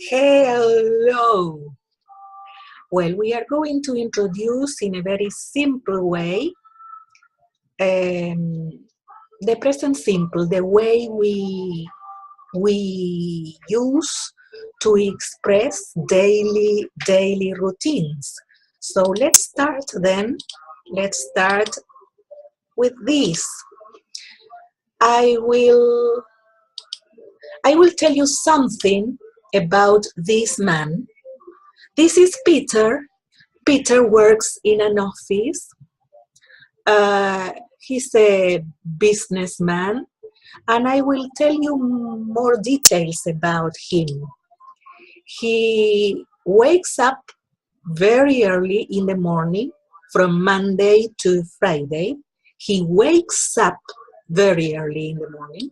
Hello. Well, we are going to introduce in a very simple way the present simple, the way we use to express daily routines. So let's start then. Let's start with this. I will tell you something about this man. This is Peter. Peter works in an office. He's a businessman, and I will tell you more details about him. He wakes up very early in the morning from Monday to Friday. He wakes up very early in the morning.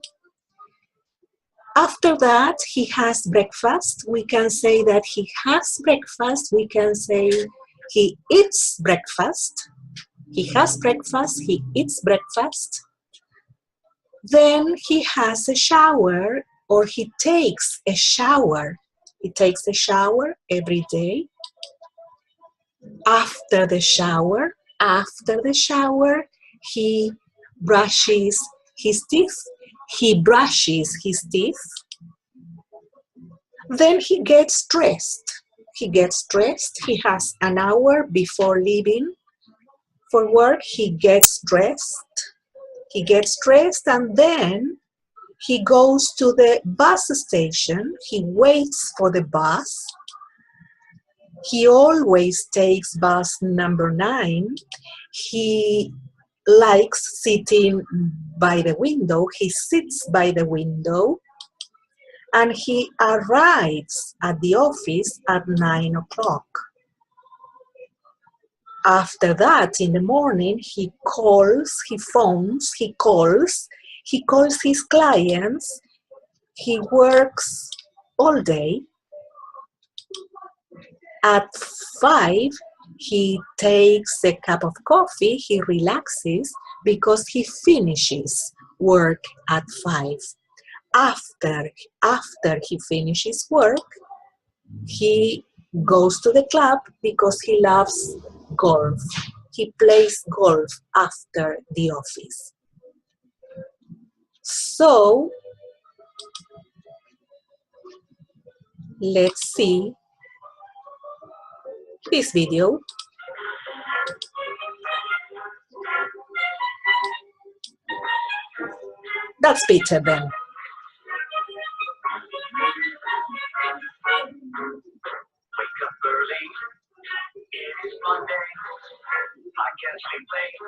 After that, he has breakfast. We can say that he has breakfast. We can say he eats breakfast. He has breakfast. He eats breakfast. Then he has a shower, or he takes a shower. He takes a shower every day. After the shower, he brushes his teeth. Then he gets dressed. He has an hour before leaving for work. He gets dressed, and then he goes to the bus station. He waits for the bus. He always takes bus number 9. He likes sitting by the window. He sits by the window, and he arrives at the office at 9 o'clock. After that, in the morning, he calls his clients. He works all day. At 5, he takes a cup of coffee. He relaxes because he finishes work at 5. After he finishes work, he goes to the club because he loves golf. He plays golf after the office. So, let's see this video. That's Peter then. Wake up early, it is Monday, I can't sleep late,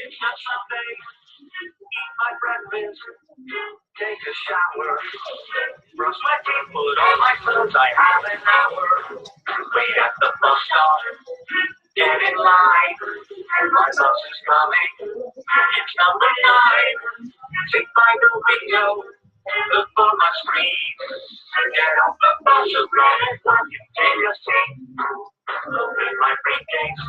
it's not Sunday, eat my breakfast, take a shower, brush my teeth, put on my clothes, I have an hour, wait at the bus stop, get in line, my bus is coming, it's number 9, sit by the window, look for my screen, get off the bus and run and work and take a seat, open my briefcase,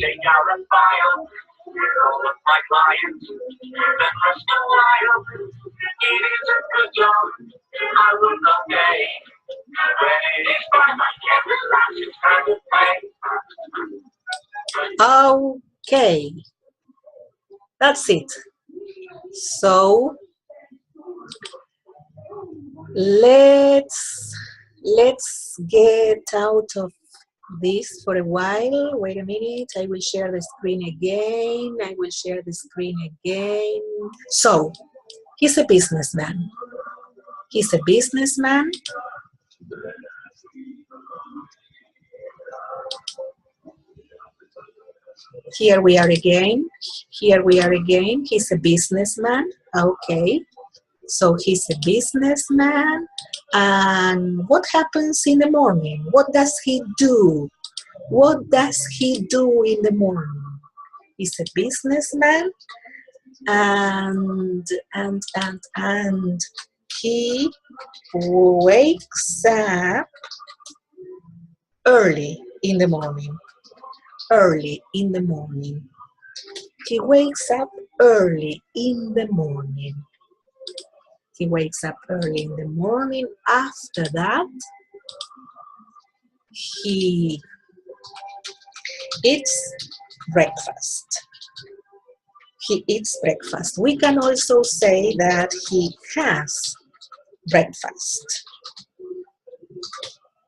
take out a file, all of my clients, then rest a while, it is a good job, I work all day, when it is time I can't relax, it's time to play. Okay, that's it. So let's get out of this for a while. Wait a minute, I will share the screen again. So, he's a businessman. Here we are again. He's a businessman. Okay. So he's a businessman. And what happens in the morning? What does he do? In the morning? He's a businessman, and he wakes up early in the morning. He wakes up early in the morning. He wakes up early in the morning. After that, he eats breakfast. He eats breakfast. We can also say that he has breakfast.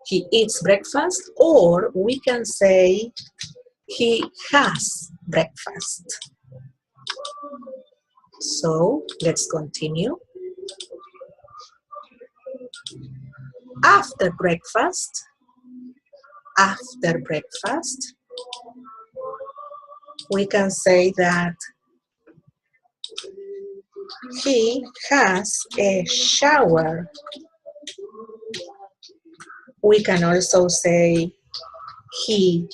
He eats breakfast, or we can say he has breakfast. So let's continue. After breakfast, we can say that he has a shower. We can also say he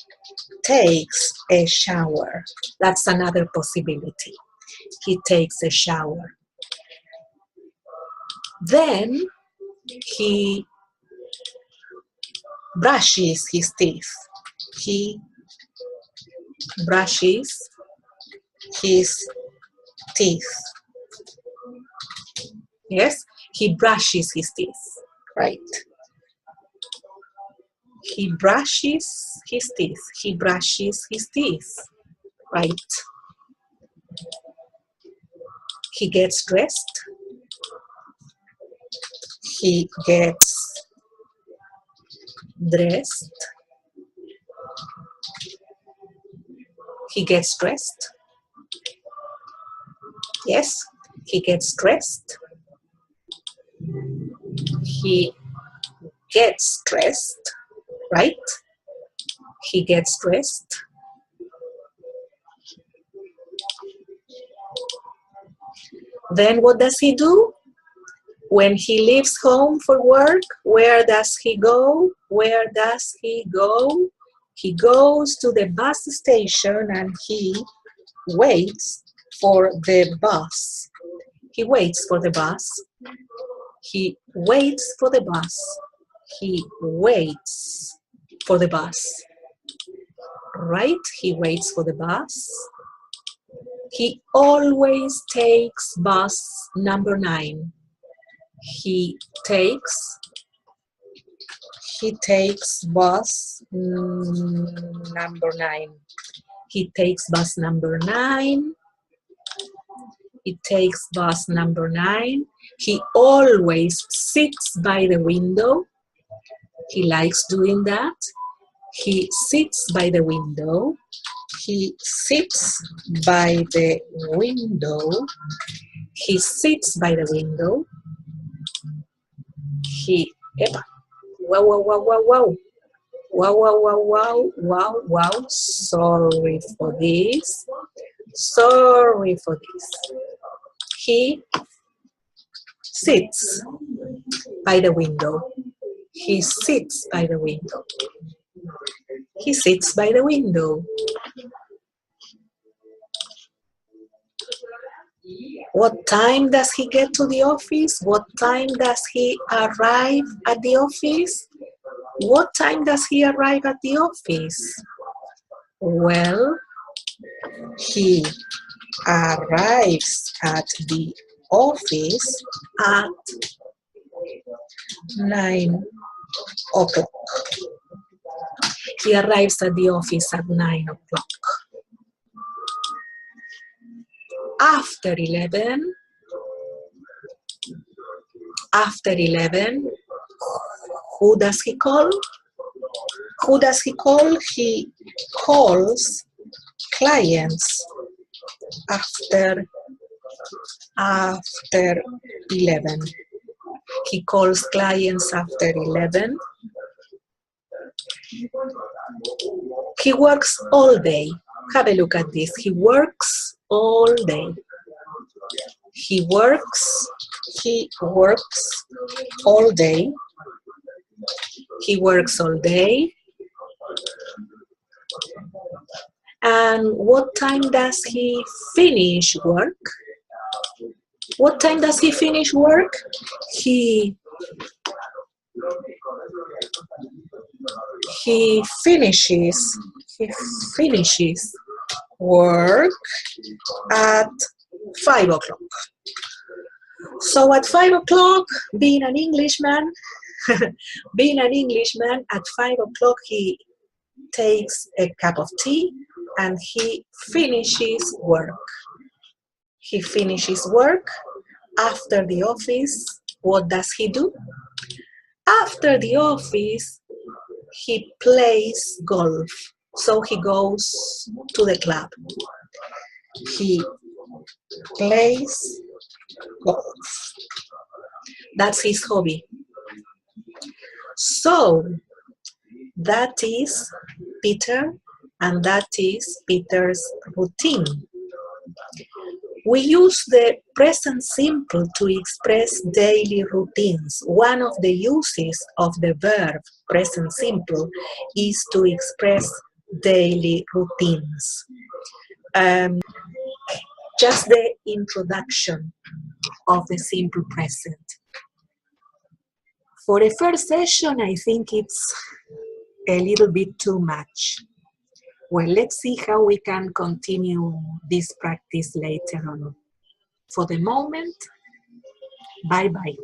takes a shower. That's another possibility. He takes a shower. Then he brushes his teeth. He brushes his teeth. Yes, he brushes his teeth, right? He brushes his teeth. He brushes his teeth, right? He gets dressed. He gets dressed. He gets dressed. Yes, he gets dressed. He gets dressed, right? He gets dressed. Then what does he do? When he leaves home for work, where does he go? Where does he go? He goes to the bus station and he waits for the bus. He waits for the bus. He waits for the bus. He waits for the bus. Right? He waits for the bus. He always takes bus number 9. He takes bus number 9. He takes bus number 9. He takes bus number 9. He always sits by the window. He likes doing that. He sits by the window. He sits by the window. He sits by the window. Wow. Sorry for this. He sits by the window. He sits by the window. He sits by the window. What time does he get to the office? What time does he arrive at the office? What time does he arrive at the office? Well, he arrives at the office at 9 o'clock. He arrives at the office at 9 o'clock. After 11, who does he call? He calls clients after 11. He calls clients after 11. He works all day. Have a look at this. He works all day. He works all day. He works all day. And what time does he finish work? What time does he finish work? He finishes work at 5 o'clock. So at 5 o'clock, being an Englishman, at 5 o'clock he takes a cup of tea and he finishes work. He finishes work. After the office, what does he do? After the office, he plays golf. So he goes to the club. He plays golf. That's his hobby. So that is Peter, and that is Peter's routine. We use the present simple to express daily routines. One of the uses of the verb present simple is to express daily routines. Just the introduction of the simple present. For a first session, I think it's a little bit too much. Well, let's see how we can continue this practice later on. For the moment, bye-bye.